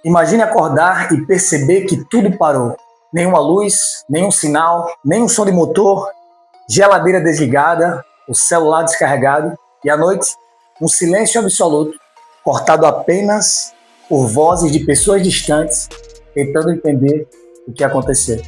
Imagine acordar e perceber que tudo parou. Nenhuma luz, nenhum sinal, nenhum som de motor, geladeira desligada, o celular descarregado e à noite, um silêncio absoluto, cortado apenas por vozes de pessoas distantes tentando entender o que aconteceu.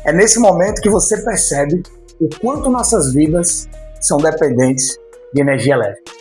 É nesse momento que você percebe o quanto nossas vidas são dependentes de energia elétrica.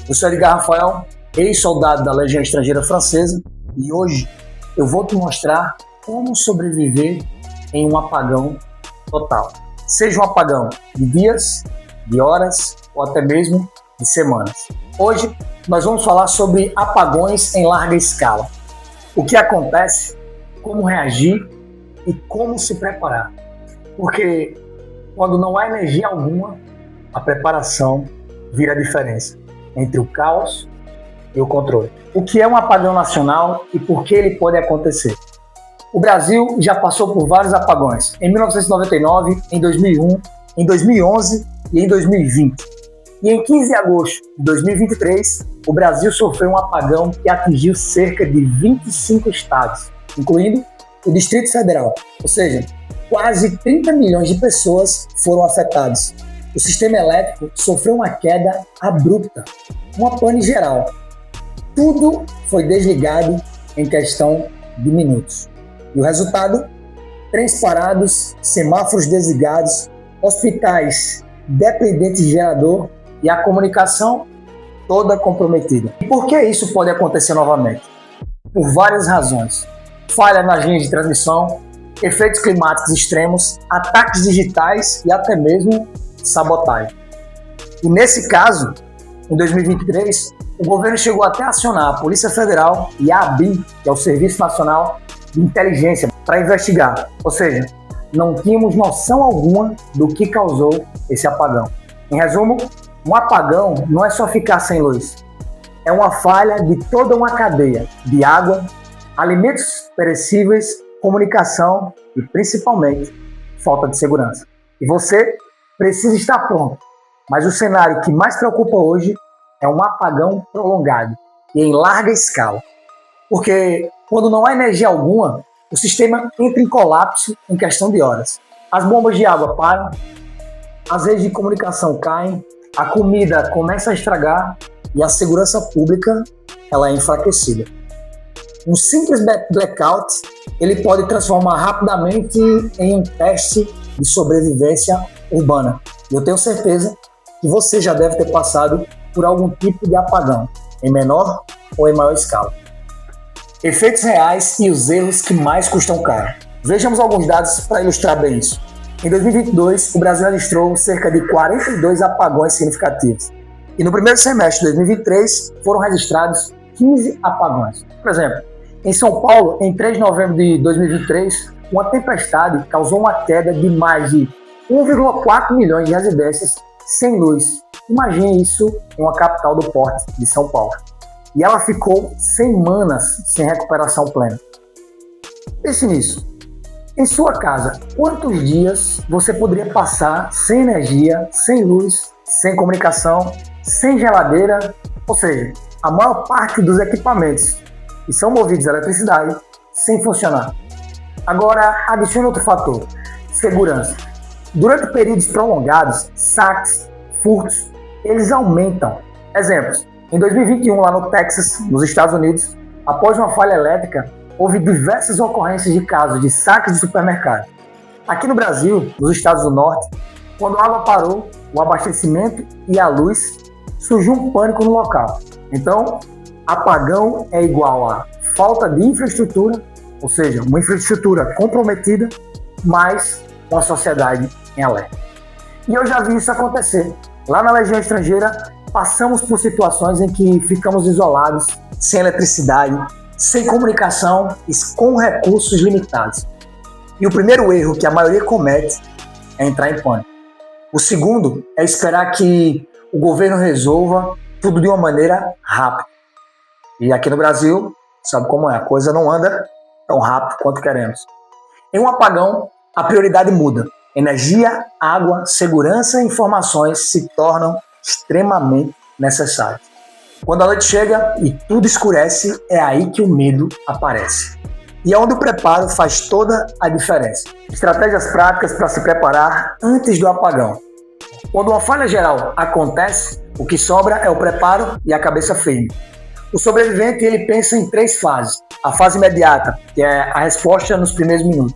Eu sou Edgar Rafael, ex-soldado da Legião Estrangeira Francesa, e hoje eu vou te mostrar como sobreviver em um apagão total. Seja um apagão de dias, de horas ou até mesmo de semanas. Hoje nós vamos falar sobre apagões em larga escala. O que acontece, como reagir e como se preparar. Porque quando não há energia alguma, a preparação vira a diferença entre o caos e o controle. O que é um apagão nacional e por que ele pode acontecer? O Brasil já passou por vários apagões, em 1999, em 2001, em 2011 e em 2020. E em 15 de agosto de 2023, o Brasil sofreu um apagão que atingiu cerca de 25 estados, incluindo o Distrito Federal, ou seja, quase 30 milhões de pessoas foram afetadas. O sistema elétrico sofreu uma queda abrupta, uma pane geral. Tudo foi desligado em questão de minutos. E o resultado? Trens parados, semáforos desligados, hospitais dependentes de gerador e a comunicação toda comprometida. E por que isso pode acontecer novamente? Por várias razões. Falha nas linhas de transmissão, efeitos climáticos extremos, ataques digitais e até mesmo sabotagem. E nesse caso, em 2023, o governo chegou até a acionar a Polícia Federal e a ABIN, que é o Serviço Nacional de Inteligência, para investigar. Ou seja, não tínhamos noção alguma do que causou esse apagão. Em resumo, um apagão não é só ficar sem luz. É uma falha de toda uma cadeia de água, alimentos perecíveis, comunicação e, principalmente, falta de segurança. E você precisa estar pronto. Mas o cenário que mais preocupa hoje é um apagão prolongado e em larga escala. Porque quando não há energia alguma, o sistema entra em colapso em questão de horas. As bombas de água param, as redes de comunicação caem, a comida começa a estragar e a segurança pública ela é enfraquecida. Um simples blackout ele pode transformar rapidamente em um teste de sobrevivência urbana. E eu tenho certeza que você já deve ter passado por algum tipo de apagão, em menor ou em maior escala. Efeitos reais e os erros que mais custam caro. Vejamos alguns dados para ilustrar bem isso. Em 2022, o Brasil registrou cerca de 42 apagões significativos. E no primeiro semestre de 2023, foram registrados 15 apagões. Por exemplo, em São Paulo, em 3 de novembro de 2023, uma tempestade causou uma queda de mais de 1,4 milhões de residências sem luz. Imagine isso em uma capital do porte de São Paulo. E ela ficou semanas sem recuperação plena. Pense nisso. Em sua casa, quantos dias você poderia passar sem energia, sem luz, sem comunicação, sem geladeira? Ou seja, a maior parte dos equipamentos que são movidos a eletricidade sem funcionar. Agora, adicione outro fator: segurança. Durante períodos prolongados, saques, furtos, eles aumentam. Exemplos: em 2021, lá no Texas, nos Estados Unidos, após uma falha elétrica, houve diversas ocorrências de casos de saques de supermercado. Aqui no Brasil, nos estados do norte, quando a água parou, o abastecimento e a luz, surgiu um pânico no local. Então, apagão é igual a falta de infraestrutura, ou seja, uma infraestrutura comprometida, mais uma sociedade em alerta. E eu já vi isso acontecer. Lá na Legião Estrangeira, passamos por situações em que ficamos isolados, sem eletricidade, sem comunicação e com recursos limitados. E o primeiro erro que a maioria comete é entrar em pânico. O segundo é esperar que o governo resolva tudo de uma maneira rápida. E aqui no Brasil, sabe como é, a coisa não anda tão rápido quanto queremos. Em um apagão, a prioridade muda. Energia, água, segurança e informações se tornam extremamente necessárias. Quando a noite chega e tudo escurece, é aí que o medo aparece. E é onde o preparo faz toda a diferença. Estratégias práticas para se preparar antes do apagão. Quando uma falha geral acontece, o que sobra é o preparo e a cabeça firme. O sobrevivente ele pensa em 3 fases. A fase imediata, que é a resposta nos primeiros minutos.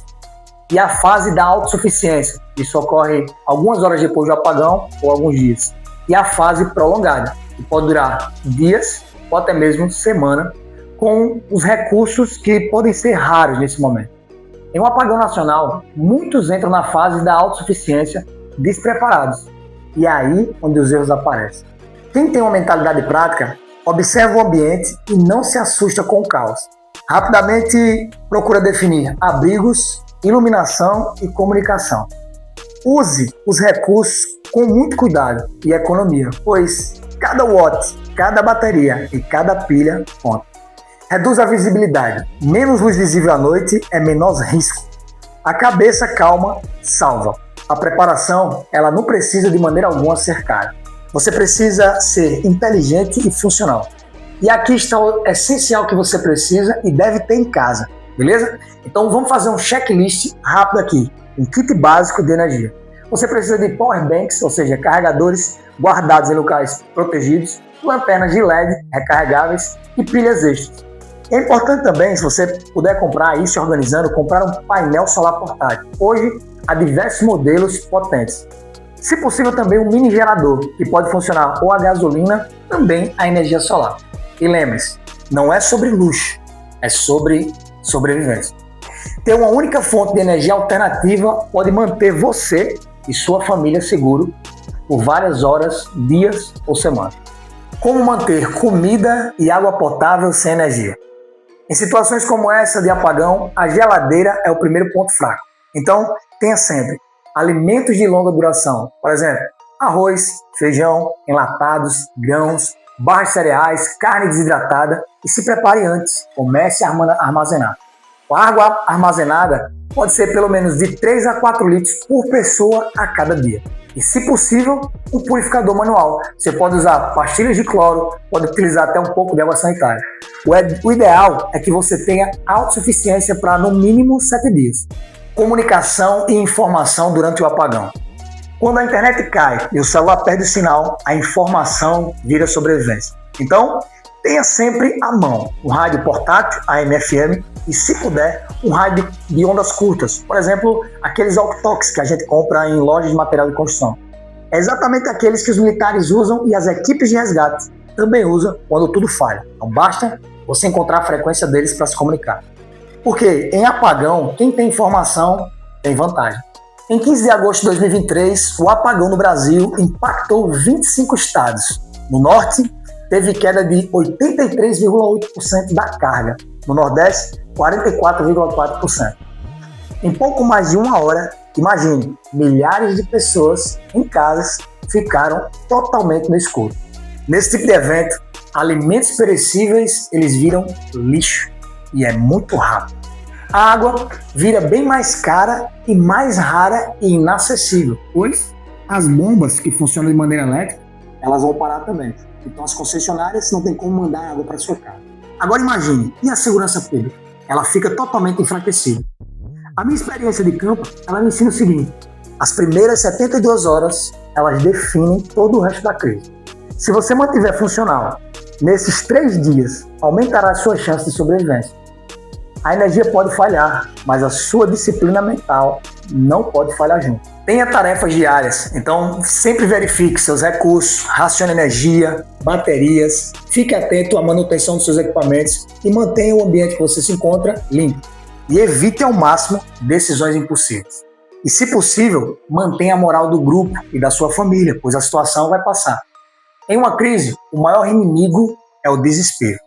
E a fase da autossuficiência, que isso ocorre algumas horas depois do apagão ou alguns dias. E a fase prolongada, que pode durar dias ou até mesmo semana, com os recursos que podem ser raros nesse momento. Em um apagão nacional, muitos entram na fase da autossuficiência despreparados. E é aí onde os erros aparecem. Quem tem uma mentalidade prática, observa o ambiente e não se assusta com o caos. Rapidamente procura definir abrigos, iluminação e comunicação. Use os recursos com muito cuidado e economia, pois cada watt, cada bateria e cada pilha conta. Reduz a visibilidade. Menos luz visível à noite é menor risco. A cabeça calma salva. A preparação, ela não precisa de maneira alguma ser cara. Você precisa ser inteligente e funcional. E aqui está o essencial que você precisa e deve ter em casa, beleza? Então vamos fazer um checklist rápido aqui. Um kit básico de energia. Você precisa de power banks, ou seja, carregadores guardados em locais protegidos, lanternas de LED recarregáveis e pilhas extras. É importante também, se você puder comprar e ir se organizando, comprar um painel solar portátil. Hoje, há diversos modelos potentes. Se possível, também um mini gerador, que pode funcionar ou a gasolina, também a energia solar. E lembre-se, não é sobre luxo, é sobre sobrevivência. Ter uma única fonte de energia alternativa pode manter você e sua família seguro por várias horas, dias ou semanas. Como manter comida e água potável sem energia? Em situações como essa de apagão, a geladeira é o primeiro ponto fraco. Então, tenha sempre alimentos de longa duração, por exemplo, arroz, feijão, enlatados, grãos, barras de cereais, carne desidratada e se prepare antes, comece a armazenar. A água armazenada pode ser pelo menos de 3 a 4 litros por pessoa a cada dia. E, se possível, um purificador manual. Você pode usar pastilhas de cloro, pode utilizar até um pouco de água sanitária. O ideal é que você tenha autossuficiência para no mínimo 7 dias. Comunicação e informação durante o apagão. Quando a internet cai e o celular perde o sinal, a informação vira sobrevivência. Então, tenha sempre à mão um rádio portátil, AM/FM, e, se puder, um rádio de ondas curtas. Por exemplo, aqueles walkie-talkies que a gente compra em lojas de material de construção. É exatamente aqueles que os militares usam e as equipes de resgate também usam quando tudo falha. Então basta você encontrar a frequência deles para se comunicar. Porque em apagão, quem tem informação tem vantagem. Em 15 de agosto de 2023, o apagão no Brasil impactou 25 estados. No norte, teve queda de 83,8% da carga. No Nordeste, 44,4%. Em pouco mais de uma hora, imagine, milhares de pessoas em casas ficaram totalmente no escuro. Nesse tipo de evento, alimentos perecíveis eles viram lixo e é muito rápido. A água vira bem mais cara e mais rara e inacessível, pois as bombas que funcionam de maneira elétrica, elas vão parar também. Então as concessionárias não tem como mandar água para sua casa. Agora imagine, e a segurança pública? Ela fica totalmente enfraquecida. A minha experiência de campo, ela me ensina o seguinte: as primeiras 72 horas, elas definem todo o resto da crise. Se você mantiver funcional nesses 3 dias, aumentará as suas chances de sobrevivência. A energia pode falhar, mas a sua disciplina mental não pode falhar junto. Tenha tarefas diárias, então sempre verifique seus recursos, racione energia, baterias, fique atento à manutenção dos seus equipamentos e mantenha o ambiente que você se encontra limpo. E evite ao máximo decisões impulsivas. E, se possível, mantenha a moral do grupo e da sua família, pois a situação vai passar. Em uma crise, o maior inimigo é o desespero.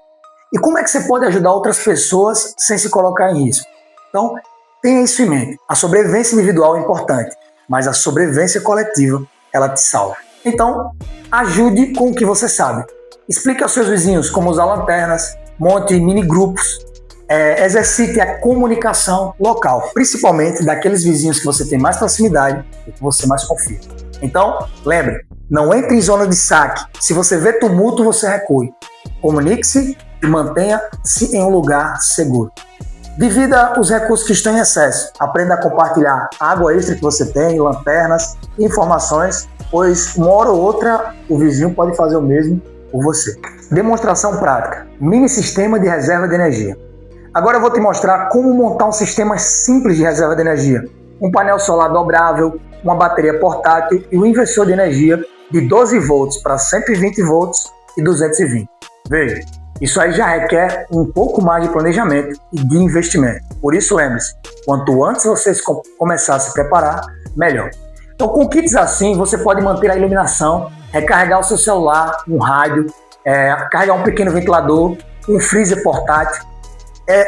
E como é que você pode ajudar outras pessoas sem se colocar em risco? Então, tenha isso em mente. A sobrevivência individual é importante, mas a sobrevivência coletiva, ela te salva. Então, ajude com o que você sabe. Explique aos seus vizinhos como usar lanternas, monte mini grupos, exercite a comunicação local, principalmente daqueles vizinhos que você tem mais proximidade e que você mais confia. Então, lembre, não entre em zona de saque. Se você vê tumulto, você recue. Comunique-se e mantenha-se em um lugar seguro. Divida os recursos que estão em excesso. Aprenda a compartilhar a água extra que você tem, lanternas, informações, pois uma hora ou outra o vizinho pode fazer o mesmo por você. Demonstração prática. Mini sistema de reserva de energia. Agora eu vou te mostrar como montar um sistema simples de reserva de energia. Um painel solar dobrável, uma bateria portátil e um inversor de energia de 12 volts para 120 volts e 220. Veja, isso aí já requer um pouco mais de planejamento e de investimento. Por isso, lembre-se, quanto antes você começar a se preparar, melhor. Então, com kits assim, você pode manter a iluminação, recarregar o seu celular, um rádio, carregar um pequeno ventilador, um freezer portátil.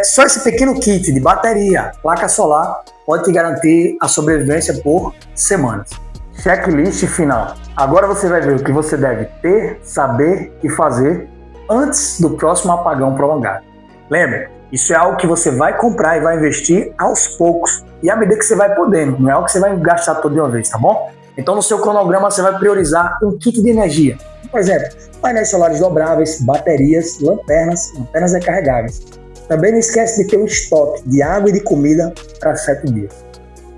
Só esse pequeno kit de bateria, placa solar, pode te garantir a sobrevivência por semanas. Checklist final. Agora você vai ver o que você deve ter, saber e fazer antes do próximo apagão prolongado. Lembre, isso é algo que você vai comprar e vai investir aos poucos e à medida que você vai podendo, não é algo que você vai gastar tudo de uma vez, tá bom? Então no seu cronograma você vai priorizar um kit de energia. Por exemplo, painéis solares dobráveis, baterias, lanternas recarregáveis. Também não esquece de ter um estoque de água e de comida para 7 dias.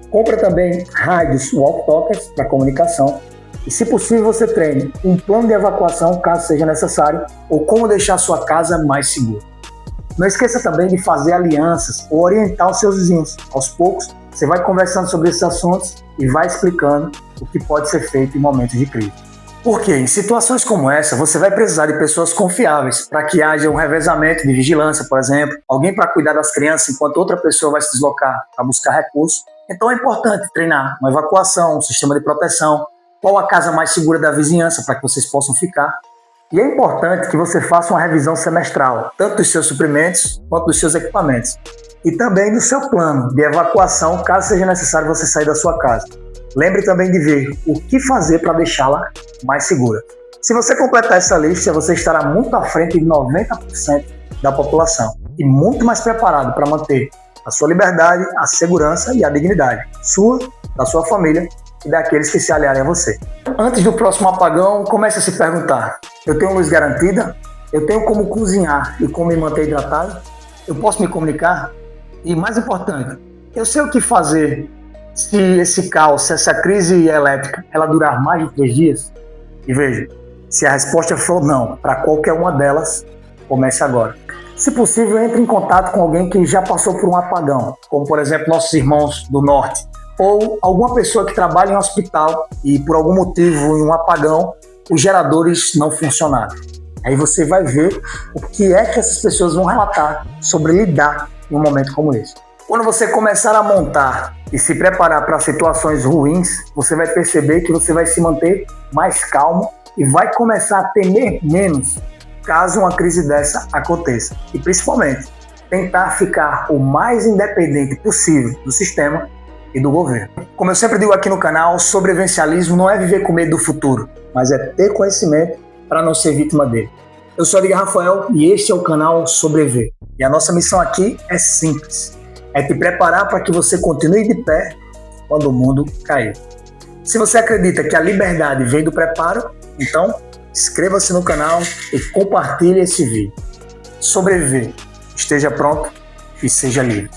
Compra também rádios walkie-talkies para comunicação. E, se possível, você treine um plano de evacuação, caso seja necessário, ou como deixar sua casa mais segura. Não esqueça também de fazer alianças ou orientar os seus vizinhos. Aos poucos, você vai conversando sobre esses assuntos e vai explicando o que pode ser feito em momentos de crise. Porque em situações como essa, você vai precisar de pessoas confiáveis para que haja um revezamento de vigilância, por exemplo, alguém para cuidar das crianças enquanto outra pessoa vai se deslocar para buscar recursos. Então é importante treinar uma evacuação, um sistema de proteção, qual a casa mais segura da vizinhança para que vocês possam ficar. E é importante que você faça uma revisão semestral, tanto dos seus suprimentos quanto dos seus equipamentos. E também do seu plano de evacuação, caso seja necessário você sair da sua casa. Lembre também de ver o que fazer para deixá-la mais segura. Se você completar essa lista, você estará muito à frente de 90% da população e muito mais preparado para manter a sua liberdade, a segurança e a dignidade sua, da sua família e daqueles que se aliarem a você. Antes do próximo apagão, comece a se perguntar: eu tenho luz garantida? Eu tenho como cozinhar e como me manter hidratado? Eu posso me comunicar? E mais importante, eu sei o que fazer se esse caos, se essa crise elétrica, ela durar mais de 3 dias? E veja, se a resposta for não para qualquer uma delas, comece agora. Se possível, entre em contato com alguém que já passou por um apagão, como por exemplo nossos irmãos do norte, ou alguma pessoa que trabalha em um hospital e por algum motivo em um apagão os geradores não funcionaram. Aí você vai ver o que é que essas pessoas vão relatar sobre lidar em um momento como esse. Quando você começar a montar e se preparar para situações ruins, você vai perceber que você vai se manter mais calmo e vai começar a temer menos caso uma crise dessa aconteça. E principalmente, tentar ficar o mais independente possível do sistema e do governo. Como eu sempre digo aqui no canal, sobrevivencialismo não é viver com medo do futuro, mas é ter conhecimento para não ser vítima dele. Eu sou Edgar Rafael e este é o canal Sobreviver. E a nossa missão aqui é simples. É te preparar para que você continue de pé quando o mundo cair. Se você acredita que a liberdade vem do preparo, então inscreva-se no canal e compartilhe esse vídeo. Sobreviver. Esteja pronto e seja livre.